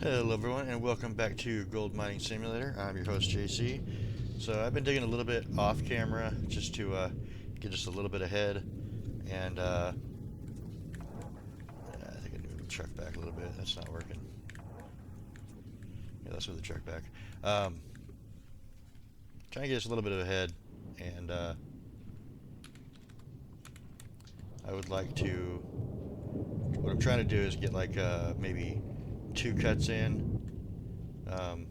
Hello everyone and welcome back to Gold Mining Simulator. I'm your host JC. So I've been digging a little bit off camera just to get just a little bit ahead, and I think I need to move the truck back a little bit. That's not working. Yeah, let's move the truck back. Trying to get us a little bit ahead, and I would like to. What I'm trying to do is get like maybe 2 cuts in um,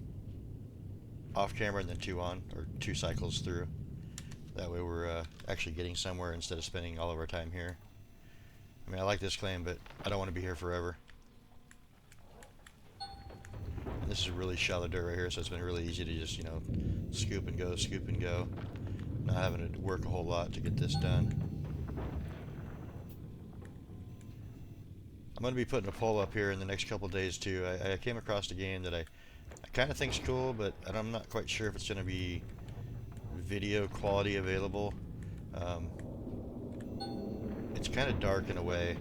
off camera and then 2 on, or 2 cycles through. That way we're actually getting somewhere instead of spending all of our time here. I mean, I like this claim, but I don't want to be here forever. And this is really shallow dirt right here, so it's been really easy to just, scoop and go, scoop and go. Not having to work a whole lot to get this done. I'm going to be putting a poll up here in the next couple days too. I came across a game that I kind of think's cool, but I'm not quite sure if it's going to be video quality available. It's kind of dark in a way.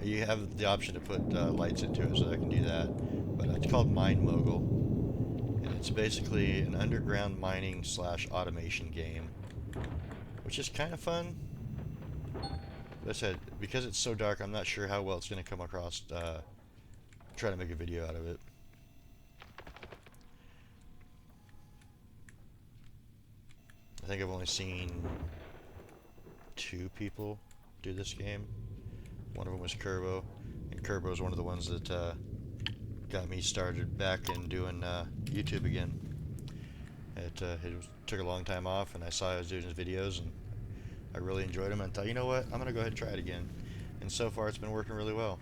You have the option to put lights into it, so I can do that. But it's called Mine Mogul, and it's basically an underground mining / automation game, which is kind of fun. But I said, because it's so dark, I'm not sure how well it's going to come across trying to make a video out of it. I think I've only seen 2 people do this game. One of them was Kerbo, and Kerbo is one of the ones that got me started back in doing YouTube again. It took a long time off, and I saw I was doing his videos, and I really enjoyed them, and thought, you know what, I'm going to go ahead and try it again. And so far it's been working really well,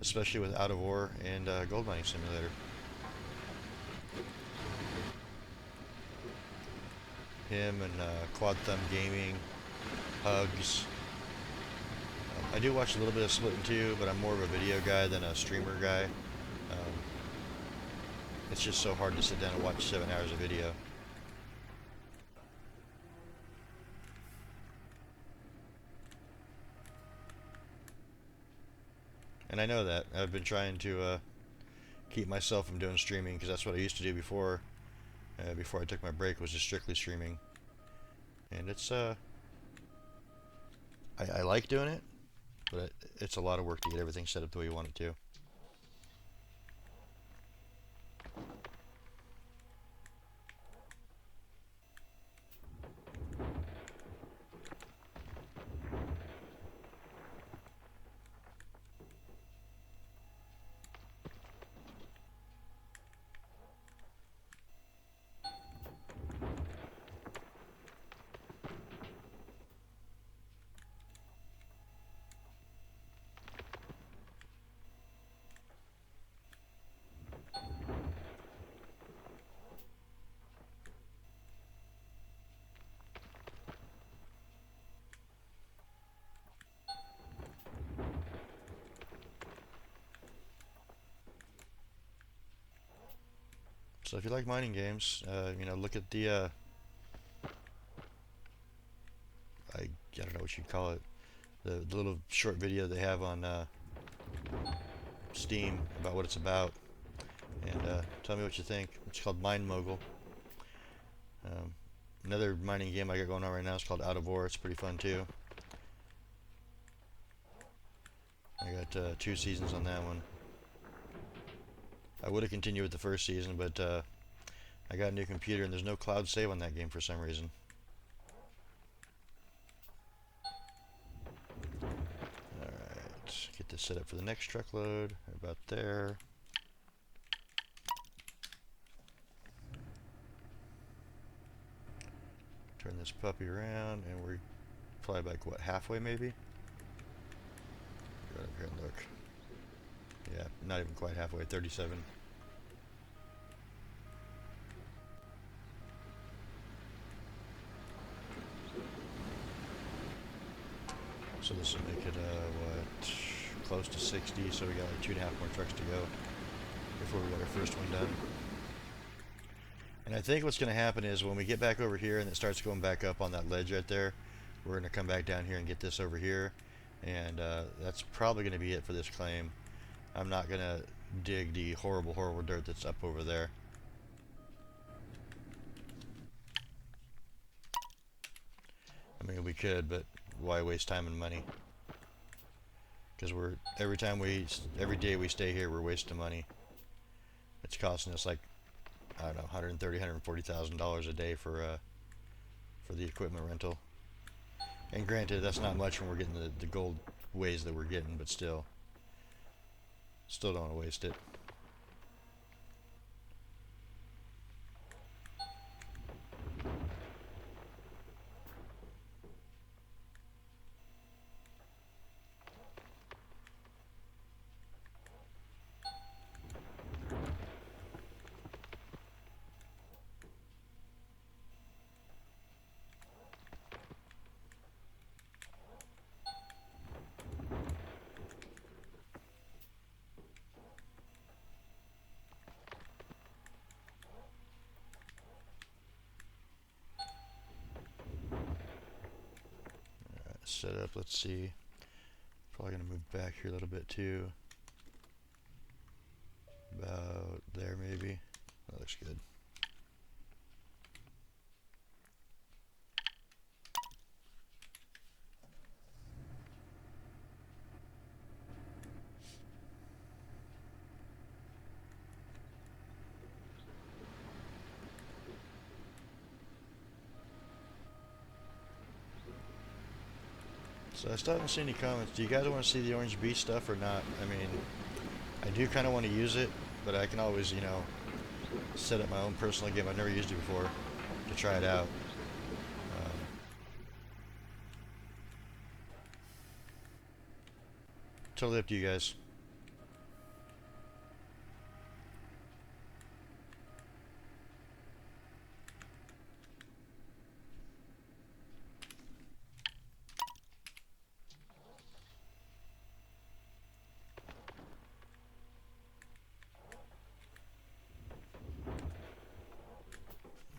especially with Out of Ore and Gold Mining Simulator. Him and Quad Thumb Gaming, Hugs. I do watch a little bit of Splitting 2, but I'm more of a video guy than a streamer guy. It's just so hard to sit down and watch 7 hours of video. And I know that. I've been trying to keep myself from doing streaming, because that's what I used to do before. Before I took my break, was just strictly streaming. And it's I like doing it, but it's a lot of work to get everything set up the way you want it to. So if you like mining games, look at the I don't know what you'd call it, the little short video they have on Steam about what it's about, and tell me what you think. It's called Mine Mogul. Another mining game I got going on right now is called Out of Ore. It's pretty fun too. I got 2 seasons on that one. I would have continued with the first season, but I got a new computer and there's no cloud save on that game for some reason. Alright, get this set up for the next truckload. About there. Turn this puppy around, and we're probably like, what, halfway maybe? Go up here and look. Yeah, not even quite halfway, 37. So this will make it, close to 60, so we got like 2.5 more trucks to go before we got our first one done. And I think what's going to happen is when we get back over here and it starts going back up on that ledge right there, we're going to come back down here and get this over here, and that's probably going to be it for this claim. I'm not going to dig the horrible, horrible dirt that's up over there. I mean, we could, but why waste time and money? Because every day we stay here, we're wasting money. It's costing us like, I don't know, $140,000 a day for the equipment rental. And granted, that's not much when we're getting the gold ways that we're getting, but still don't want to waste it. Set up, let's see. Probably gonna move back here a little bit too. About there maybe. That looks good. So I still haven't seen any comments. Do you guys want to see the Orange Bee stuff or not? I mean, I do kind of want to use it, but I can always, you know, set up my own personal game. I've never used it before to try it out. Totally up to you guys.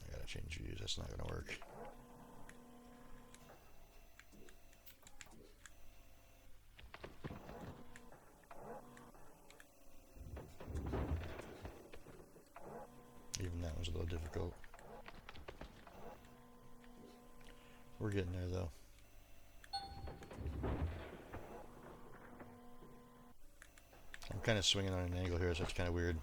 I gotta change views. That's not gonna work. Even that was a little difficult. We're getting there though. I'm kind of swinging on an angle here, so it's kind of weird.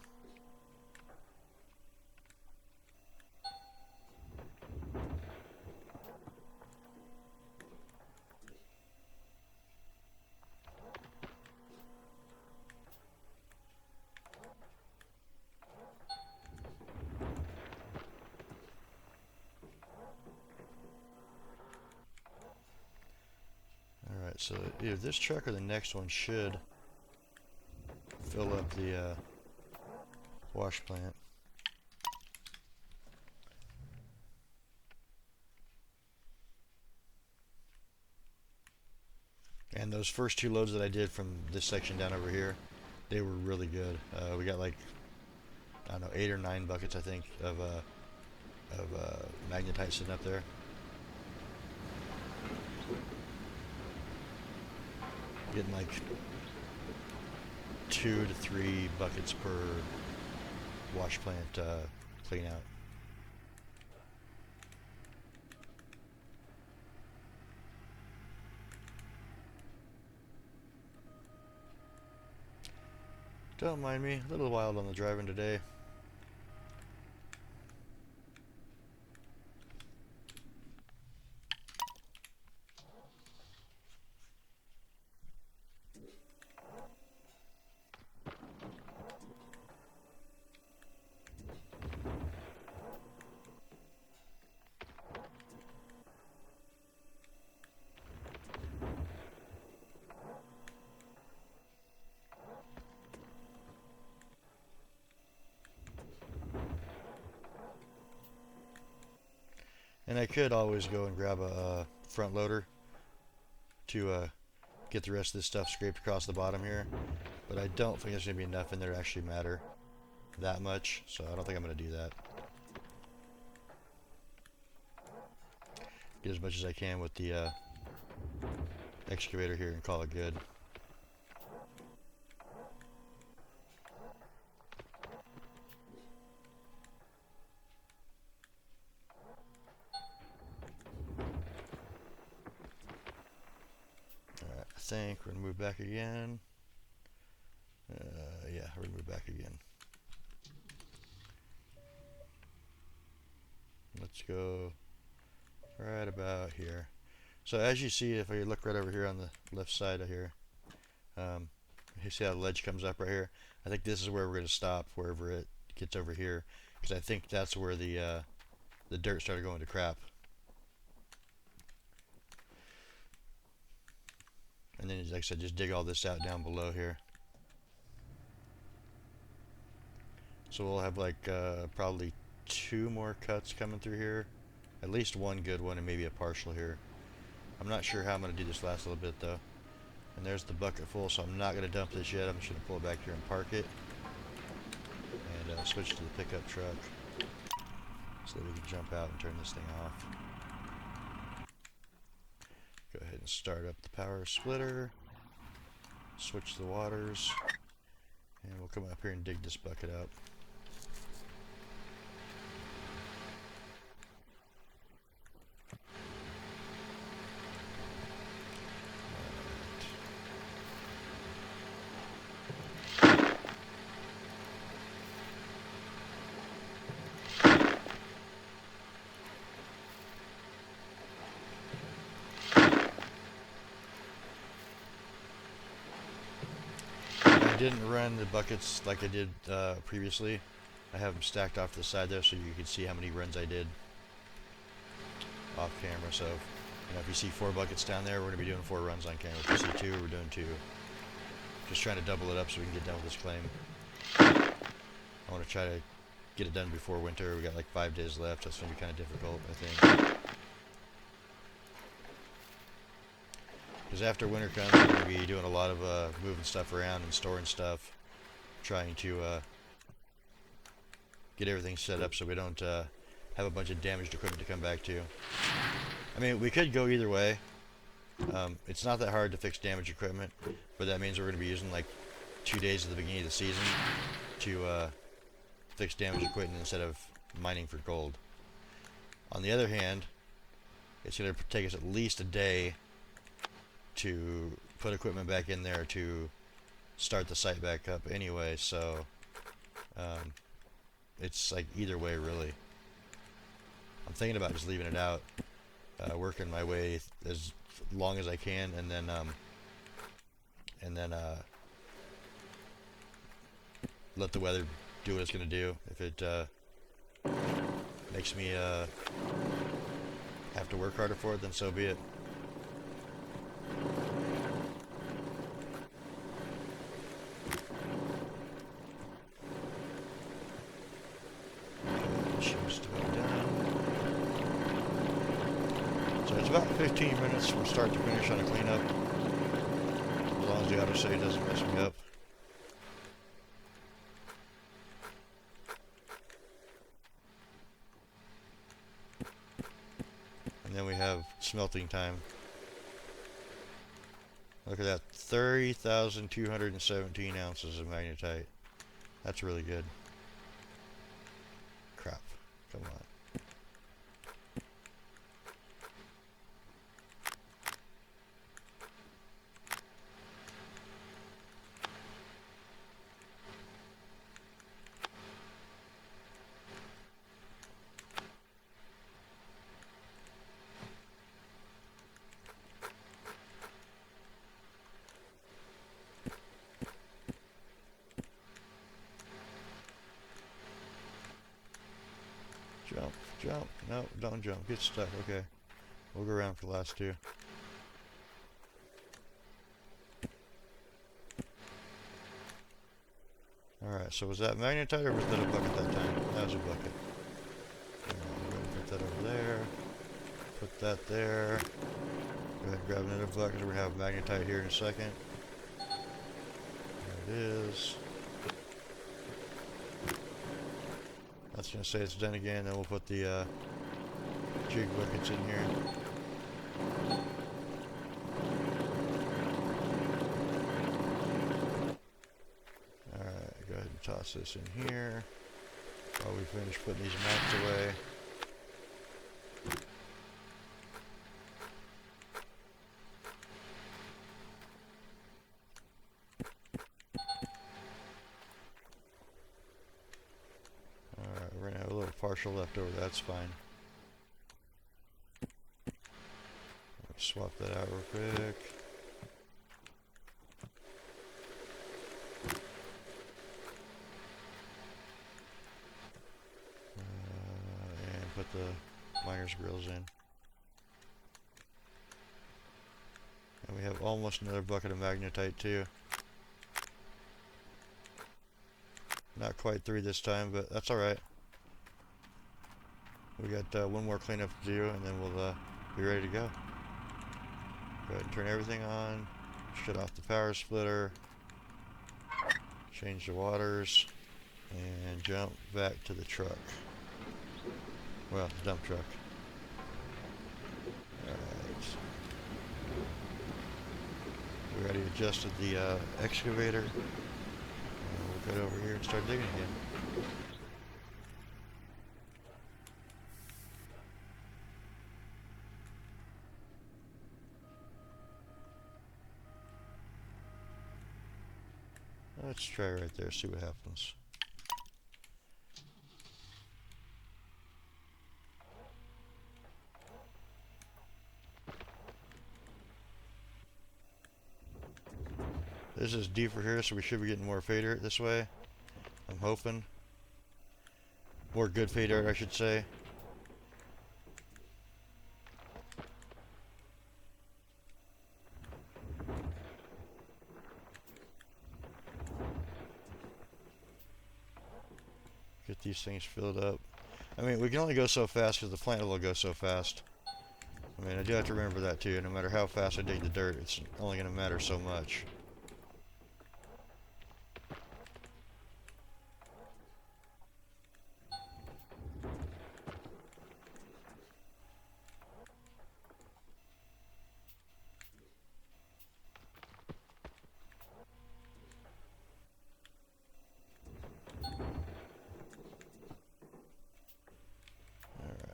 Alright, so either this truck or the next one should fill up the wash plant. And those first two loads that I did from this section down over here, they were really good. We got like, I don't know, 8 or 9 buckets, I think, of magnetite sitting up there. Getting like 2 to 3 buckets per wash plant clean out. Don't mind me, a little wild on the driving today. And I could always go and grab a front loader to get the rest of this stuff scraped across the bottom here, but I don't think there's going to be enough in there to actually matter that much, so I don't think I'm going to do that. Get as much as I can with the excavator here and call it good. think we're gonna move back again. Yeah, we're gonna move back again. Let's go right about here. So as you see, if you look right over here on the left side of here, you see how the ledge comes up right here? I think this is where we're going to stop, wherever it gets over here, because I think that's where the dirt started going to crap. And then, like I said, just dig all this out down below here. So we'll have like probably 2 more cuts coming through here. At least one good one and maybe a partial here. I'm not sure how I'm going to do this last little bit though. And there's the bucket full, so I'm not going to dump this yet. I'm just going to pull it back here and park it. And switch to the pickup truck so that we can jump out and turn this thing off. Go ahead and start up the power splitter. Switch the waters. And we'll come up here and dig this bucket up. I didn't run the buckets like I did previously. I have them stacked off to the side there so you can see how many runs I did off camera. So, if you see 4 buckets down there, we're going to be doing 4 runs on camera. If you see 2, we're doing 2. Just trying to double it up so we can get done with this claim. I want to try to get it done before winter. We got like 5 days left. That's going to be kind of difficult, I think. Because after winter comes, we're going to be doing a lot of moving stuff around and storing stuff, trying to get everything set up so we don't have a bunch of damaged equipment to come back to. I mean, we could go either way. It's not that hard to fix damaged equipment, but that means we're going to be using like 2 days at the beginning of the season to fix damaged equipment instead of mining for gold. On the other hand, it's going to take us at least a day to put equipment back in there to start the site back up anyway, so it's like either way really. I'm thinking about just leaving it out, working my way as long as I can, and then let the weather do what it's going to do. If it makes me have to work harder for it, then so be it. So it's about 15 minutes from start to finish on a cleanup, as long as the autosave doesn't mess me up. And then we have smelting time. Look at that, 30,217 ounces of magnetite. That's really good. Crap, come on. Jump, jump. No, don't jump. Get stuck. Okay. We'll go around for the last 2. Alright, so was that magnetite or was that a bucket that time? That was a bucket. Go ahead and put that over there. Put that there. Go ahead and grab another bucket. We're going to have magnetite here in a second. There it is. That's going to say it's done again, then we'll put the jig buckets in here. Alright, go ahead and toss this in here while we finish putting these mats away. We're gonna have a little partial left over, that's fine. Swap that out real quick. And put the miner's grills in. And we have almost another bucket of magnetite too. Not quite 3 this time, but that's alright. We got one more cleanup to do, and then we'll be ready to go. Go ahead and turn everything on, shut off the power splitter, change the waters, and jump back to the truck. Well, the dump truck. Alright. We already adjusted the excavator. We'll go over here and start digging again. Let's try right there, see what happens. This is deeper here, so we should be getting more fade art this way. I'm hoping. More good fade art, I should say. Get these things filled up. I mean, we can only go so fast because the plant will go so fast. I mean, I do have to remember that too. No matter how fast I dig the dirt, it's only going to matter so much.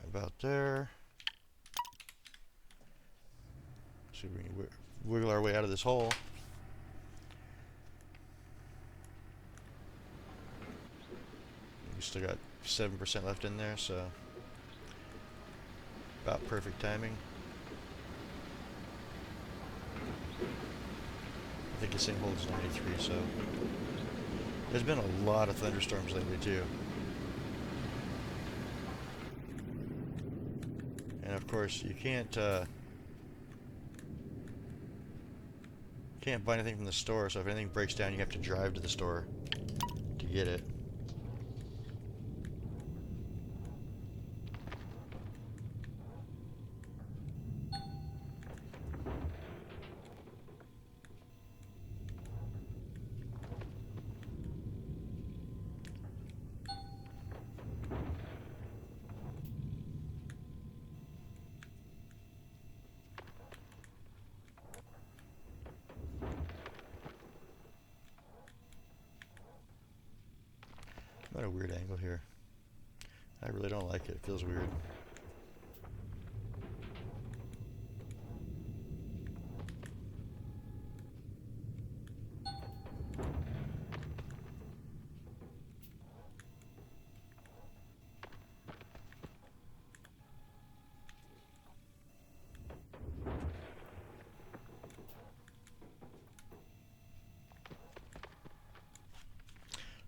About there. See if we can wiggle our way out of this hole. We still got 7% left in there, so about perfect timing. I think this thing holds 93, so there's been a lot of thunderstorms lately too. And of course, you can't buy anything from the store, so if anything breaks down, you have to drive to the store to get it. What a weird angle here. I really don't like it. It feels weird.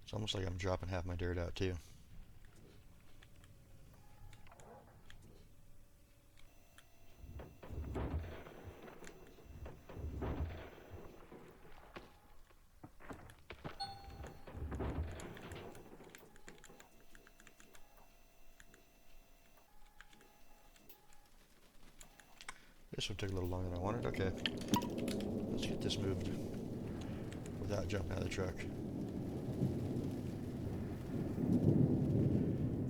It's almost like I'm dropping half my dirt out too. This one took a little longer than I wanted. Okay. Let's get this moved without jumping out of the truck.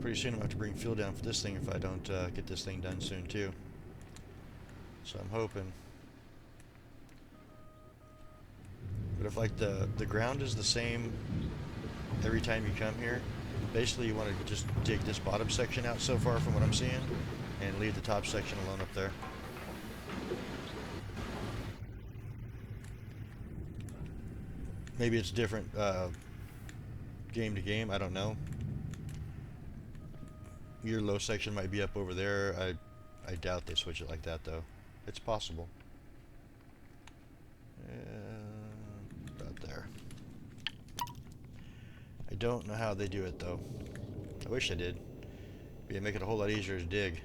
Pretty soon I'm going to have to bring fuel down for this thing if I don't get this thing done soon too. So I'm hoping. But if like the ground is the same every time you come here, basically you want to just dig this bottom section out so far from what I'm seeing and leave the top section alone up there. Maybe it's different game to game, I don't know. your low section might be up over there. I doubt they switch it like that though. It's possible. About there. I don't know how they do it though. I wish I did. It'd make it a whole lot easier to dig.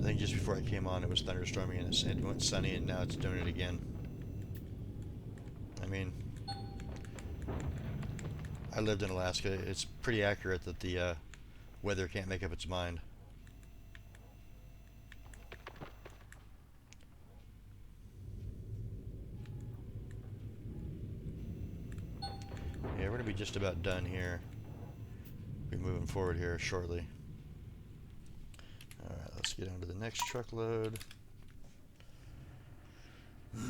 I think just before I came on it was thunderstorming and it went sunny and now it's doing it again. I mean, I lived in Alaska. It's pretty accurate that the weather can't make up its mind. Yeah, we're going to be just about done here. Be moving forward here shortly. Alright, let's get on to the next truckload. I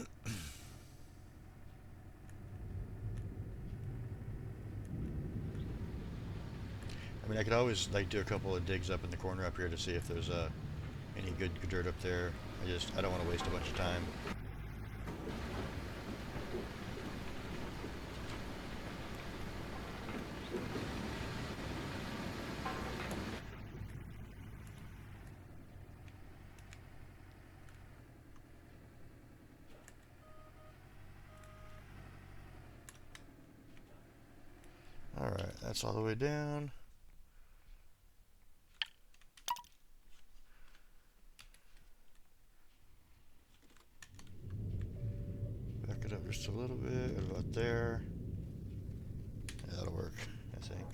mean, I could always like do a couple of digs up in the corner up here to see if there's any good dirt up there. I don't want to waste a bunch of time. Alright, that's all the way down. Back it up just a little bit, about there. Yeah, that'll work, I think.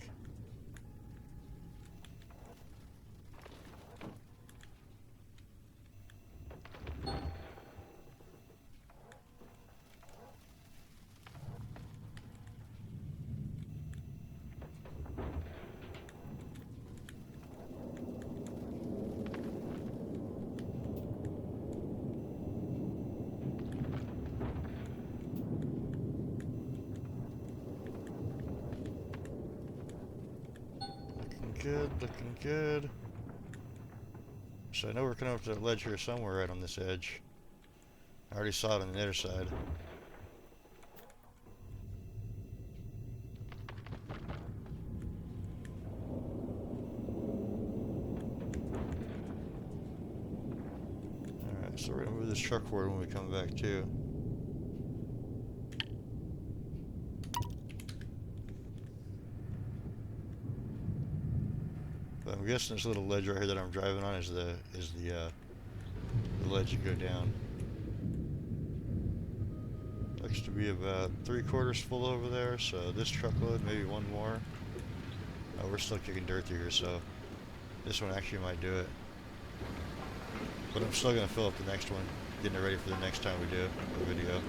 Good, looking good. So I know we're coming up to the ledge here somewhere right on this edge. I already saw it on the other side. Alright, so we're gonna move this truck forward when we come back too. But I'm guessing this little ledge right here that I'm driving on is the ledge you go down. Looks to be about 3/4 full over there, so this truckload, maybe one more. Oh, we're still kicking dirt through here, so this one actually might do it. But I'm still going to fill up the next one, getting it ready for the next time we do a video.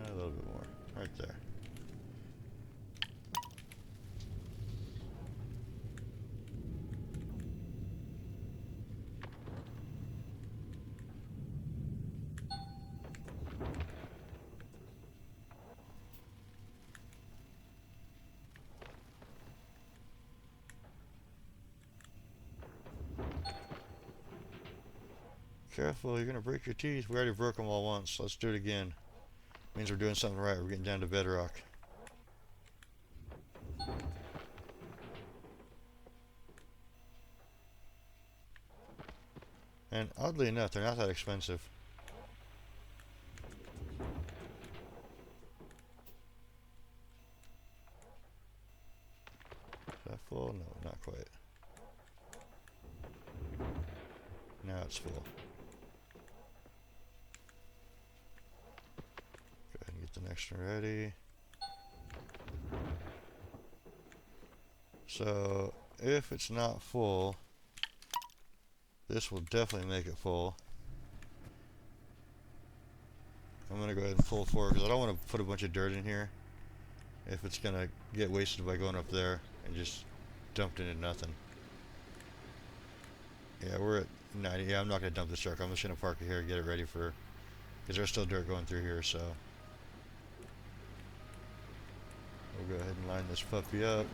A little bit more, right there. Careful, you're gonna break your teeth. We already broke them all once. Let's do it again. Means we're doing something right. We're getting down to bedrock. And oddly enough, they're not that expensive. Is that full? No, not quite. Now it's full. Next one ready. So if it's not full, this will definitely make it full. I'm gonna go ahead and pull forward because I don't want to put a bunch of dirt in here if it's gonna get wasted by going up there and just dumped into nothing. Yeah, we're at 90. Yeah, I'm not gonna dump this truck. I'm just gonna park it here and get it ready for, because there's still dirt going through here. So we'll go ahead and line this puppy up,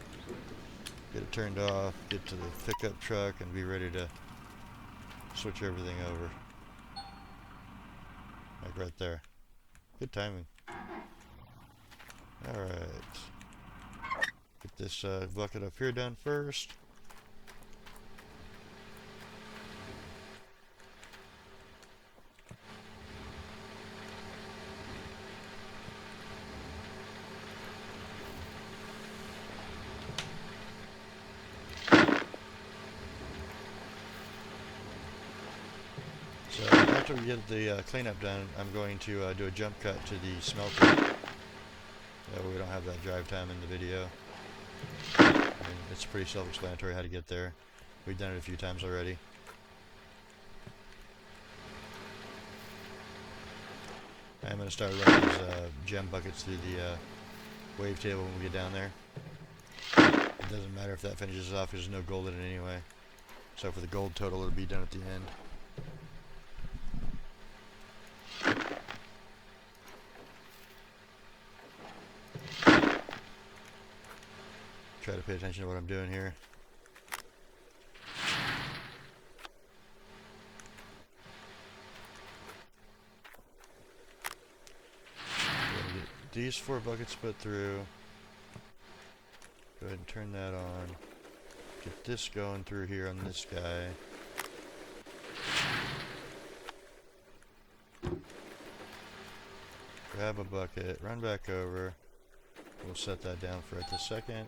get it turned off, get to the pickup truck, and be ready to switch everything over. Like right there. Good timing. Alright. Get this bucket up here done first. So after we get the cleanup done, I'm going to do a jump cut to the smelter. We don't have that drive time in the video. And it's pretty self-explanatory how to get there. We've done it a few times already. I'm going to start running these gem buckets through the wave table when we get down there. It doesn't matter if that finishes off because there's no gold in it anyway. So for the gold total, it'll be done at the end. Try to pay attention to what I'm doing here. Get these 4 buckets put through. Go ahead and turn that on. Get this going through here on this guy. Grab a bucket, run back over. We'll set that down for at the second.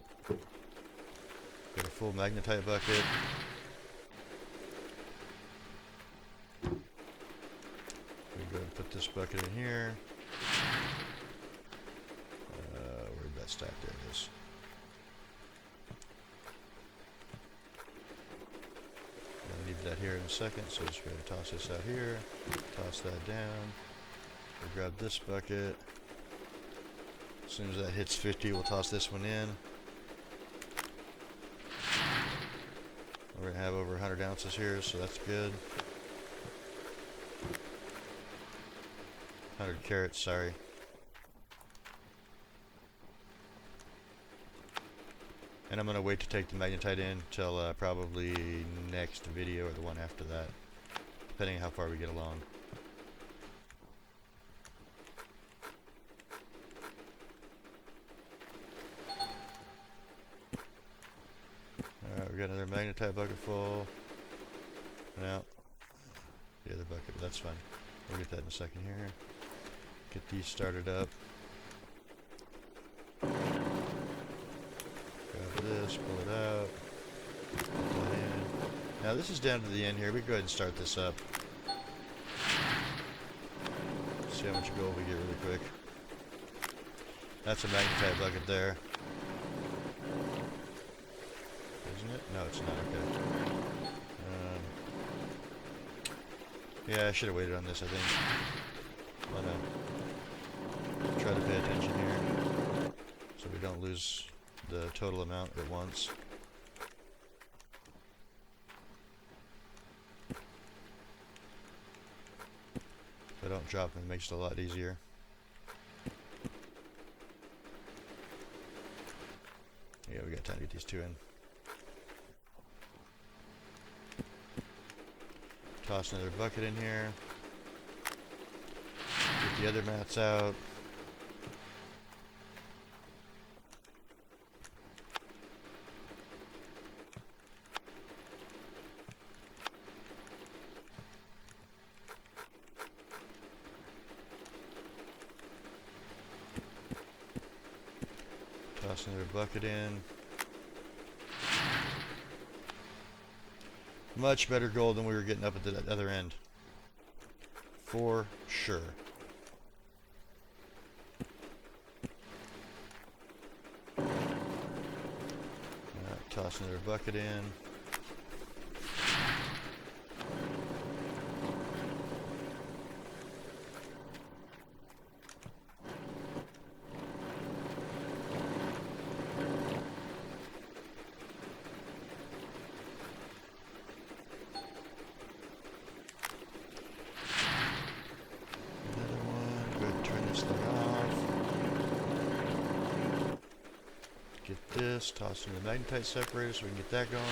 Get a full magnetite bucket. We go and put this bucket in here. Where'd that stack? There it is. I'll leave that here in a second, so just go ahead and toss this out here. Toss that down. We'll grab this bucket. As soon as that hits 50, we'll toss this one in. We're going to have over 100 ounces here, so that's good. 100 carats, sorry. And I'm going to wait to take the magnetite in till probably next video or the one after that, depending on how far we get along. Alright, we got another magnetite bucket full. Now, the other bucket, but that's fine. We'll get that in a second here. Get these started up. Grab this, pull it out. Put that in. Now this is down to the end here. We can go ahead and start this up. See how much gold we get really quick. That's a magnetite bucket there. Isn't it? No, it's not. Okay. Yeah, I should have waited on this, I think. I'm gonna try to pay attention here so we don't lose the total amount at once. If I don't drop them, it makes it a lot easier. Yeah, we got time to get these 2 in. Toss another bucket in here. Get the other mats out. Toss another bucket in. Much better gold than we were getting up at the other end. For sure. Toss another bucket in. Toss in the magnetite separator so we can get that going.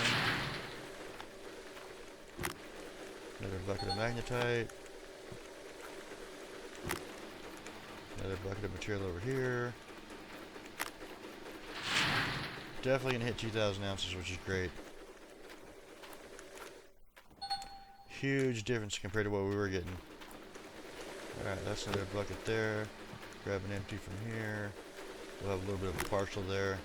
Another bucket of magnetite. Another bucket of material over here. Definitely gonna hit 2,000 ounces, which is great. Huge difference compared to what we were getting. Alright, that's another bucket there. Grab an empty from here. We'll have a little bit of a partial there.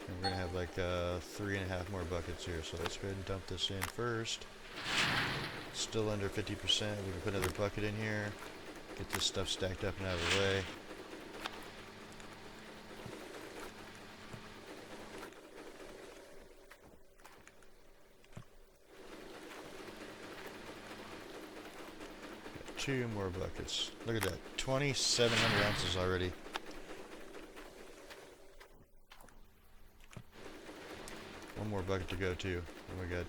And we're going to have like 3.5 more buckets here. So let's go ahead and dump this in first. Still under 50%. We can put another bucket in here. Get this stuff stacked up and out of the way. Got 2 more buckets. Look at that. 2,700 ounces already. One more bucket to go too. And we got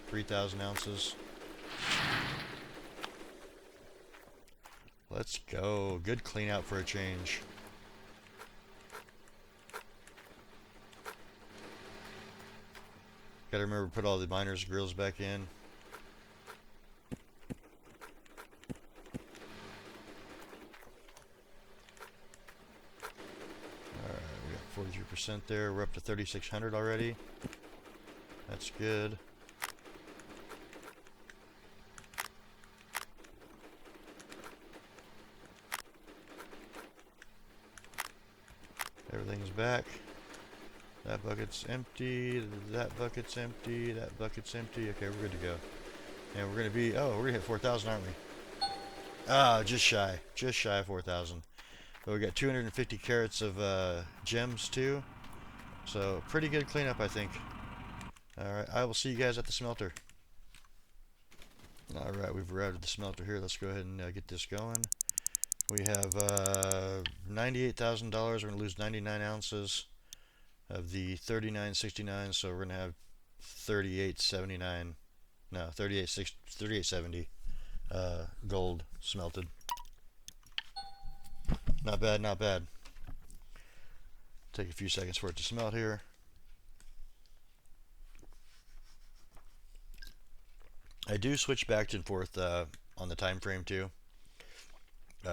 3,000 ounces. Let's go. Good clean out for a change. Gotta remember to put all the miners' grills back in. Alright, we got 43% there. We're up to 3,600 already. That's good. Everything's back. That bucket's empty. That bucket's empty. That bucket's empty. Okay, we're good to go. And we're gonna be, oh, we're gonna hit 4,000, aren't we? Ah, just shy of 4,000. But we got 250 carats of gems too. So pretty good cleanup, I think. Alright, I will see you guys at the smelter. Alright, we've arrived at the smelter here. Let's go ahead and get this going. We have $98,000. We're going to lose 99 ounces of the 3969, so we're going to have 3879. No, 3870 gold smelted. Not bad, not bad. Take a few seconds for it to smelt here. I do switch back and forth on the time frame too.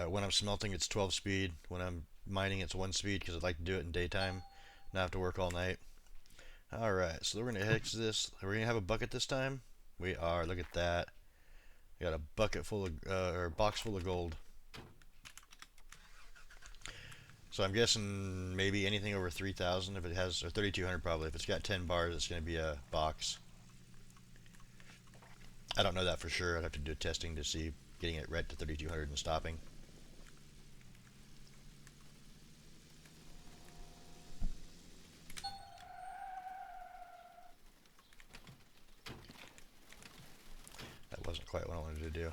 When I'm smelting, it's 12 speed. When I'm mining, it's 1 speed because I'd like to do it in daytime, not have to work all night. Alright, so we're going to hex this. We're going to have a bucket this time. We are. Look at that. We got a bucket full of, or a box full of gold. So I'm guessing maybe anything over 3,000 if it has, or 3,200 probably. If it's got 10 bars, it's going to be a box. I don't know that for sure. I'd have to do testing to see getting it right to 3,200 and stopping. That wasn't quite what I wanted to do.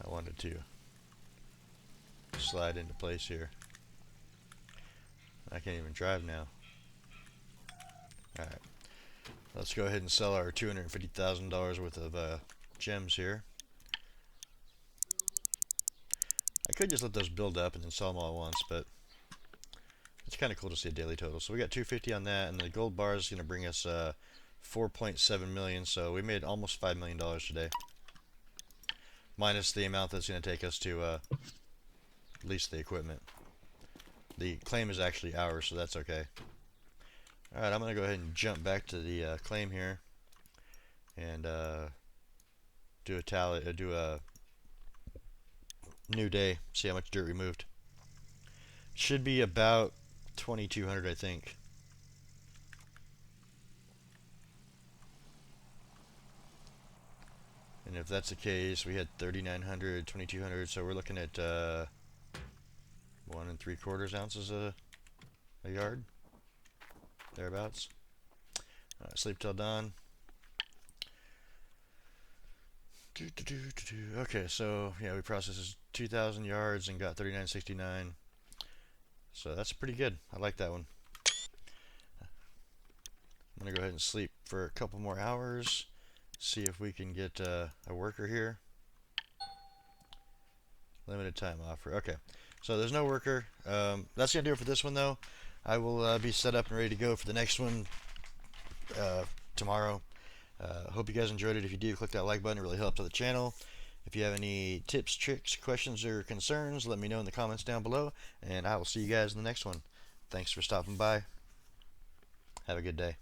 I wanted to slide into place here. I can't even drive now. Alright. Let's go ahead and sell our $250,000 worth of gems here. I could just let those build up and then sell them all at once, but it's kind of cool to see a daily total. So we got 250 on that, and the gold bar is going to bring us 4.7 million. So we made almost $5 million today, minus the amount that's going to take us to lease the equipment. The claim is actually ours, so that's okay. Alright, I'm going to go ahead and jump back to the claim here and do a tally, do a new day, see how much dirt we moved. Should be about 2,200, I think. And if that's the case, we had 3,900, 2,200, so we're looking at 1 3/4 ounces a yard. thereabouts. Sleep till dawn. Okay, so yeah, we processed 2,000 yards and got 3969. So that's pretty good. I like that one. I'm gonna go ahead and sleep for a couple more hours. See if we can get a worker here. Limited time offer. Okay, so there's no worker. That's gonna do it for this one though. I will be set up and ready to go for the next one tomorrow. Hope you guys enjoyed it. If you do, click that like button. It really helps out the channel. If you have any tips, tricks, questions, or concerns, let me know in the comments down below, and I will see you guys in the next one. Thanks for stopping by. Have a good day.